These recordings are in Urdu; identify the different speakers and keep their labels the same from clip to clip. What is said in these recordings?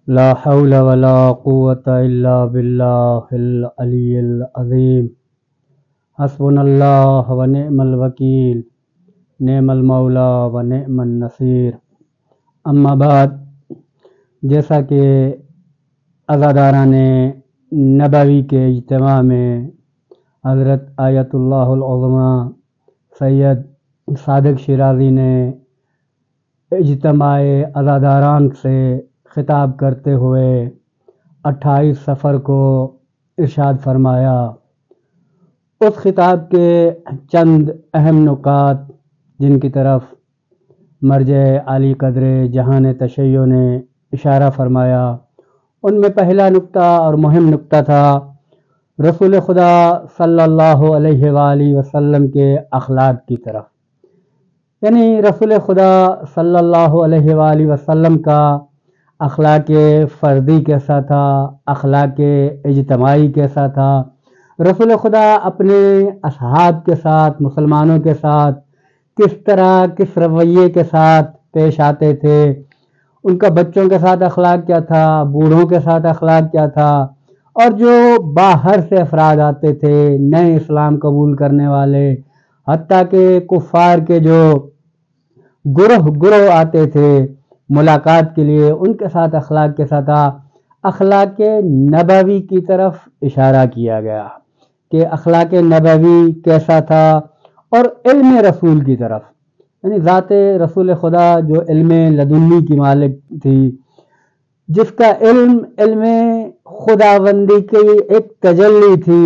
Speaker 1: لا حول ولا قوة إلا بالله العلي العظيم حسبنا اللہ ونعم الوکیل نعم المولا ونعم النصیر اما بعد، جیسا کہ عزاداران نبوی کے اجتماع میں حضرت آیت اللہ العظمی سید صادق شیرازی نے اجتماع عزاداران سے خطاب کرتے ہوئے 28 صفر کو ارشاد فرمایا، اس خطاب کے چند اہم نکات جن کی طرف مرجع عالی قدر جہان تشیع نے اشارہ فرمایا، ان میں پہلا نکتہ اور مہم نکتہ تھا رسول خدا صلی اللہ علیہ وآلہ وسلم کے اخلاق کی طرف، یعنی رسول خدا صلی اللہ علیہ وآلہ وسلم کا اخلاق فردی کیسا تھا، اخلاق اجتماعی کیسا تھا، رسول خدا اپنے اصحاب کے ساتھ، مسلمانوں کے ساتھ کس طرح، کس رویے کے ساتھ پیش آتے تھے، ان کا بچوں کے ساتھ اخلاق کیا تھا، بوڑھوں کے ساتھ اخلاق کیا تھا، اور جو باہر سے افراد آتے تھے نئے اسلام قبول کرنے والے، حتیٰ کہ کفار کے جو گروہ آتے تھے ملاقات کے لیے، ان کے ساتھ اخلاق کیسا تھا، اخلاق نبوی کی طرف اشارہ کیا گیا کہ اخلاق نبوی کیسا تھا، اور علم رسول کی طرف، یعنی ذات رسول خدا جو علم لدنی کی مالک تھی، جس کا علم خداوندی کی ایک تجلی تھی،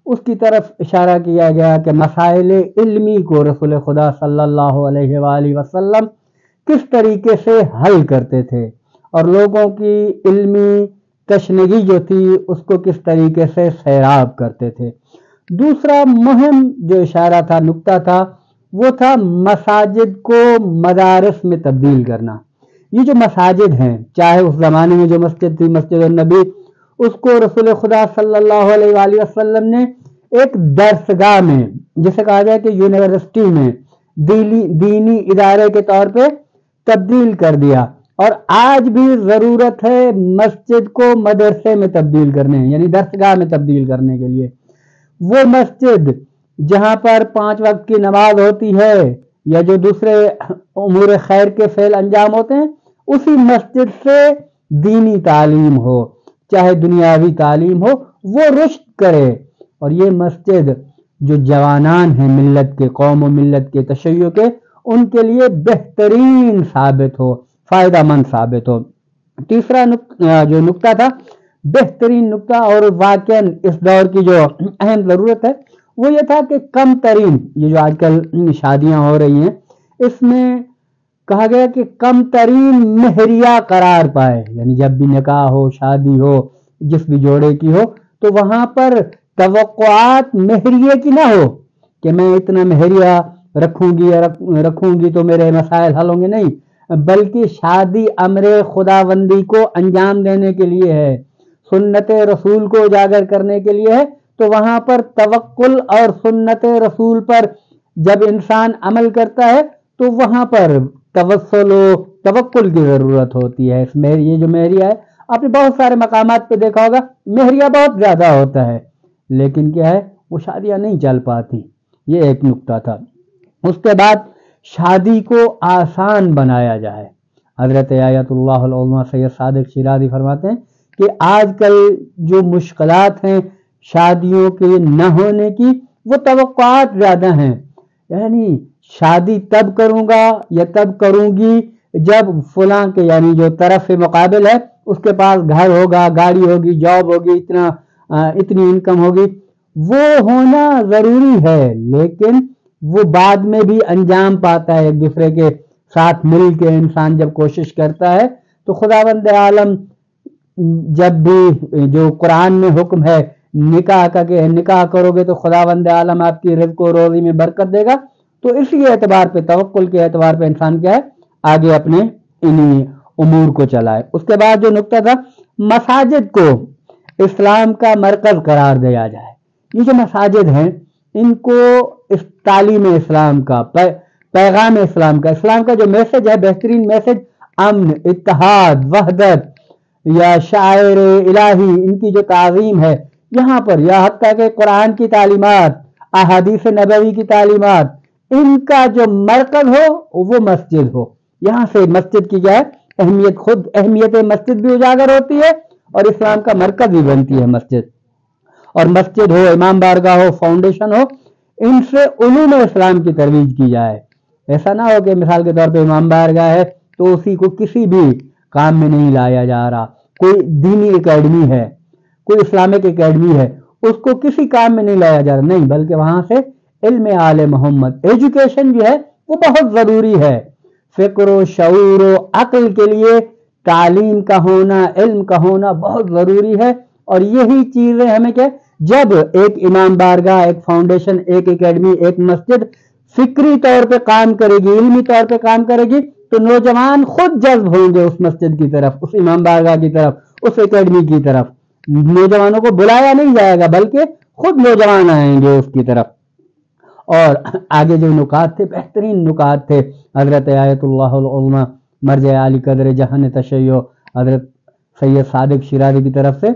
Speaker 1: اس کی طرف اشارہ کیا گیا کہ مسائل علمی کو رسول خدا صلی اللہ علیہ وآلہ وسلم کس طریقے سے حل کرتے تھے، اور لوگوں کی علمی تشنگی جو تھی اس کو کس طریقے سے سیراب کرتے تھے۔ دوسرا مہم جو اشارہ تھا، نکتہ تھا، وہ تھا مساجد کو مدارس میں تبدیل کرنا۔ یہ جو مساجد ہیں، چاہے اس زمانے میں جو مسجد تھی مسجد النبی، اس کو رسول خدا صلی اللہ علیہ وآلہ وسلم نے ایک درسگاہ میں، جسے کہا جائے کہ یونیورسٹی میں، دینی ادارے کے طور پہ تبدیل کر دیا، اور آج بھی ضرورت ہے مسجد کو مدرسے میں تبدیل کرنے، یعنی درسگاہ میں تبدیل کرنے کے لیے۔ وہ مسجد جہاں پر 5 وقت کی نماز ہوتی ہے یا جو دوسرے امور خیر کے فعل انجام ہوتے ہیں، اسی مسجد سے دینی تعلیم ہو، چاہے دنیاوی تعلیم ہو، وہ رشد کرے، اور یہ مسجد جو جوانان ہیں ملت کے، قوم و ملت کے، تشیع کے، ان کے لیے بہترین ثابت ہو، فائدہ مند ثابت ہو۔ تیسرا جو نکتہ تھا، بہترین نکتہ اور واقعاً اس دور کی جو اہم ضرورت ہے، وہ یہ تھا کہ کم ترین، یہ جو آج کل شادیاں ہو رہی ہیں، اس میں کہا گیا کہ کم ترین مہریہ قرار پائے، یعنی جب بھی نکاح ہو، شادی ہو، جس بھی جوڑے کی ہو، تو وہاں پر توقعات مہریے کی نہ ہو کہ میں اتنا مہریہ رکھوں گی تو میرے مسائل حل ہوں گے، نہیں، بلکہ شادی امر خداوندی کو انجام دینے کے لیے ہے، سنت رسول کو اجاگر کرنے کے لیے ہے، تو وہاں پر توکل اور سنت رسول پر جب انسان عمل کرتا ہے تو وہاں پر توسل و توکل کی ضرورت ہوتی ہے۔ یہ جو مہریہ ہے، آپ نے بہت سارے مقامات پہ دیکھا ہوگا، مہریہ بہت زیادہ ہوتا ہے، لیکن کیا ہے، وہ شادیاں نہیں چل پاتی۔ یہ ایک نکتہ تھا۔ اس کے بعد شادی کو آسان بنایا جائے۔ حضرت آیت اللہ العظمی سید صادق شیرازی فرماتے ہیں کہ آج کل جو مشکلات ہیں شادیوں کے نہ ہونے کی، وہ توقعات زیادہ ہیں، یعنی شادی تب کروں گا یا تب کروں گی جب فلاں کے، یعنی جو طرف مقابل ہے، اس کے پاس گھر ہوگا، گاڑی ہوگی، جاب ہوگی، اتنی انکم ہوگی۔ وہ ہونا ضروری ہے، لیکن وہ بعد میں بھی انجام پاتا ہے، ایک دوسرے کے ساتھ مل کے انسان جب کوشش کرتا ہے تو خداوند عالم جب بھی جو قرآن میں حکم ہے نکاح کا کہ نکاح کرو گے تو خداوند عالم آپ کی رزق و روزی میں برکت دے گا، تو اسی اعتبار پہ، توکل کے اعتبار پہ انسان کیا ہے، آگے اپنے انہی امور کو چلائے۔ اس کے بعد جو نکتہ تھا، مساجد کو اسلام کا مرکز قرار دیا جائے۔ یہ جو مساجد ہیں، ان کو اس تعلیم اسلام کا، پیغام اسلام کا جو میسج ہے، بہترین میسج، امن، اتحاد، وحدت، یا شاعر الہی، ان کی جو تعظیم ہے یہاں پر، یا حتیٰ کہ قرآن کی تعلیمات، احادیث نبوی کی تعلیمات، ان کا جو مرکز ہو وہ مسجد ہو. یہاں سے مسجد کی کیا ہے اہمیت، خود اہمیت مسجد بھی اجاگر ہوتی ہے اور اسلام کا مرکز بھی بنتی ہے مسجد. اور مسجد ہو، امام بارگاہ ہو، فاؤنڈیشن ہو، ان سے علوم اسلام کی ترویج کی جائے. ایسا نہ ہو کہ مثال کے طور پہ امام بارگاہ ہے تو اسی کو کسی بھی کام میں نہیں لایا جا رہا. کوئی دینی اکیڈمی ہے، کوئی اسلامک اکیڈمی ہے، اس کو کسی کام میں نہیں لایا جا رہا، نہیں، بلکہ وہاں سے علم آل محمد، ایجوکیشن جو ہے وہ بہت ضروری ہے. فکر و شعور و عقل کے لیے تعلیم کا ہونا، علم کا ہونا بہت ضروری ہے. اور یہی چیزیں ہمیں کیا، جب ایک امام بارگاہ، ایک فاؤنڈیشن، ایک اکیڈمی، ایک مسجد فکری طور پہ کام کرے گی، علمی طور پہ کام کرے گی، تو نوجوان خود جذب ہوں گے اس مسجد کی طرف، اس امام بارگاہ کی طرف، اس اکیڈمی کی طرف. نوجوانوں کو بلایا نہیں جائے گا بلکہ خود نوجوان آئیں گے اس کی طرف. اور آگے جو نکات تھے، بہترین نکات تھے حضرت آیت اللہ العظمی مرجع علی قدر جہان تشیع حضرت سید صادق شیرازی کی طرف سے،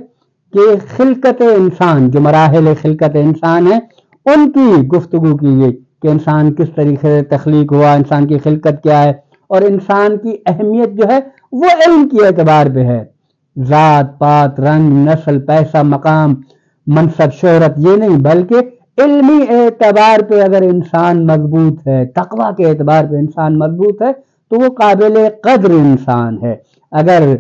Speaker 1: کہ خلقت انسان، جو مراحل خلقت انسان ہے ان کی گفتگو کی گئی، کہ انسان کس طریقے سے تخلیق ہوا، انسان کی خلقت کیا ہے، اور انسان کی اہمیت جو ہے وہ علم کی اعتبار پہ ہے. ذات پات، رنگ، نسل، پیسہ، مقام، منصب، شہرت، یہ نہیں، بلکہ علمی اعتبار پہ اگر انسان مضبوط ہے، تقویٰ کے اعتبار پہ انسان مضبوط ہے تو وہ قابل قدر انسان ہے. اگر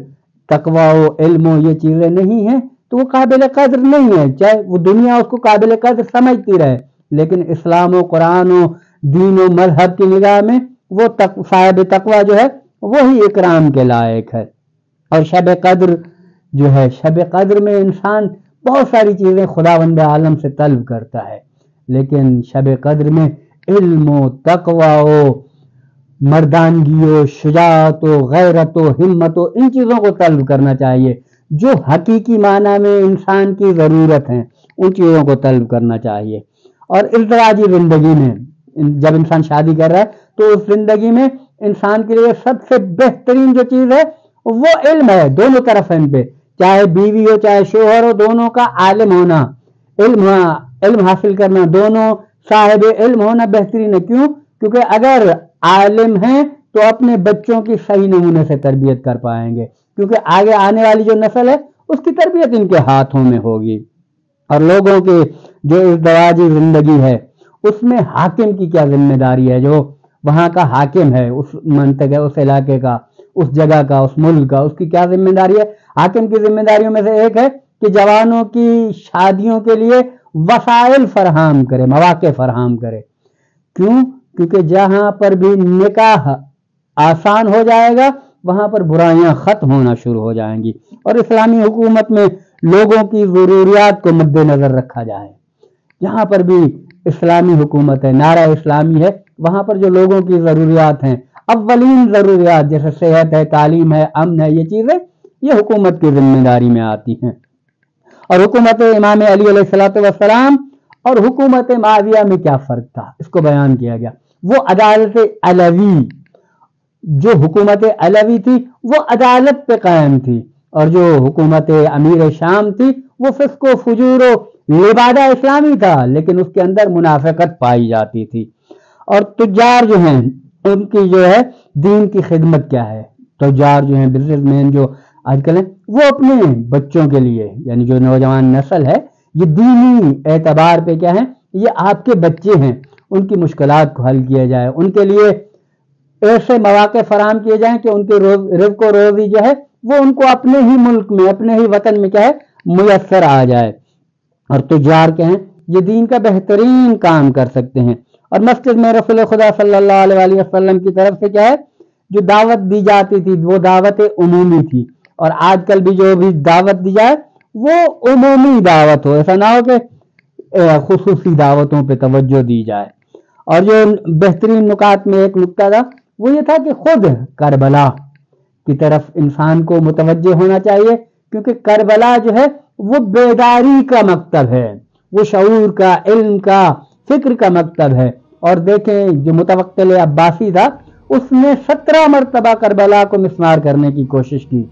Speaker 1: تقویٰ و علم و یہ چیزیں نہیں ہیں تو وہ قابل قدر نہیں ہے، چاہے وہ دنیا اس کو قابل قدر سمجھتی رہے، لیکن اسلام و قرآن و دین و مذہب کی نگاہ میں وہ صاحب تقویٰ جو ہے وہی اکرام کے لائق ہے. اور شب قدر جو ہے، شب قدر میں انسان بہت ساری چیزیں خداوند عالم سے طلب کرتا ہے، لیکن شب قدر میں علم و تقویٰ و مردانگی و شجاعت و غیرت و ہمت و ان چیزوں کو طلب کرنا چاہیے جو حقیقی معنی میں انسان کی ضرورت ہیں، ان چیزوں کو طلب کرنا چاہیے. اور ازدواجی زندگی میں جب انسان شادی کر رہا ہے تو اس زندگی میں انسان کے لیے سب سے بہترین جو چیز ہے وہ علم ہے، دونوں طرف ان پہ، چاہے بیوی ہو چاہے شوہر ہو، دونوں کا عالم ہونا، علم حاصل کرنا، دونوں صاحب علم ہونا بہترین ہے. کیوں؟ کیونکہ اگر عالم ہیں تو اپنے بچوں کی صحیح نمونے سے تربیت کر پائیں گے، کیونکہ آگے آنے والی جو نسل ہے اس کی تربیت ان کے ہاتھوں میں ہوگی. اور لوگوں کے جو ازدواجی زندگی ہے اس میں حاکم کی کیا ذمہ داری ہے، جو وہاں کا حاکم ہے، اس منطقے، اس علاقے کا، اس جگہ کا، اس ملک کا، اس کی کیا ذمہ داری ہے. حاکم کی ذمہ داریوں میں سے ایک ہے کہ جوانوں کی شادیوں کے لیے وسائل فراہم کرے، مواقع فراہم کرے. کیوں؟ کیونکہ جہاں پر بھی نکاح آسان ہو جائے گا وہاں پر برائیاں ختم ہونا شروع ہو جائیں گی. اور اسلامی حکومت میں لوگوں کی ضروریات کو مد نظر رکھا جائے. جہاں پر بھی اسلامی حکومت ہے، نعرہ اسلامی ہے، وہاں پر جو لوگوں کی ضروریات ہیں، اولین ضروریات جیسے صحت ہے، تعلیم ہے، امن ہے، یہ چیزیں یہ حکومت کی ذمہ داری میں آتی ہیں. اور حکومت امام علی علیہ الصلوۃ والسلام اور حکومت معاویہ میں کیا فرق تھا، اس کو بیان کیا گیا. وہ عدالت علوی، جو حکومت علوی تھی وہ عدالت پہ قائم تھی، اور جو حکومت امیر شام تھی وہ فسق و فجور و لبادہ اسلامی تھا، لیکن اس کے اندر منافقت پائی جاتی تھی. اور تجار جو ہیں ان کی جو ہے دین کی خدمت کیا ہے، تجار جو ہیں، بزنس مین جو آج کل ہیں، وہ اپنے بچوں کے لیے، یعنی جو نوجوان نسل ہے، یہ دینی اعتبار پہ کیا ہیں، یہ آپ کے بچے ہیں، ان کی مشکلات کو حل کیا جائے، ان کے لیے ایسے مواقع فراہم کیے جائیں کہ ان کے رزق و روزی جو ہے وہ ان کو اپنے ہی ملک میں، اپنے ہی وطن میں کیا ہے میسر آ جائے. اور تجار کیا ہیں، یہ دین کا بہترین کام کر سکتے ہیں. اور مسجد میں رسول خدا صلی اللہ علیہ وسلم کی طرف سے کیا ہے، جو دعوت دی جاتی تھی وہ دعوت عمومی تھی. اور آج کل بھی جو بھی دعوت دی جائے وہ عمومی دعوت ہو، ایسا نہ ہو کہ خصوصی دعوتوں پہ توجہ دی جائے. اور جو بہترین نکات میں ایک نکتہ تھا وہ یہ تھا کہ خود کربلا کی طرف انسان کو متوجہ ہونا چاہیے، کیونکہ کربلا جو ہے وہ بیداری کا مکتب ہے، وہ شعور کا، علم کا، فکر کا مکتب ہے. اور دیکھیں جو متوکل عباسی تھا اس نے 17 مرتبہ کربلا کو مسمار کرنے کی کوشش کی،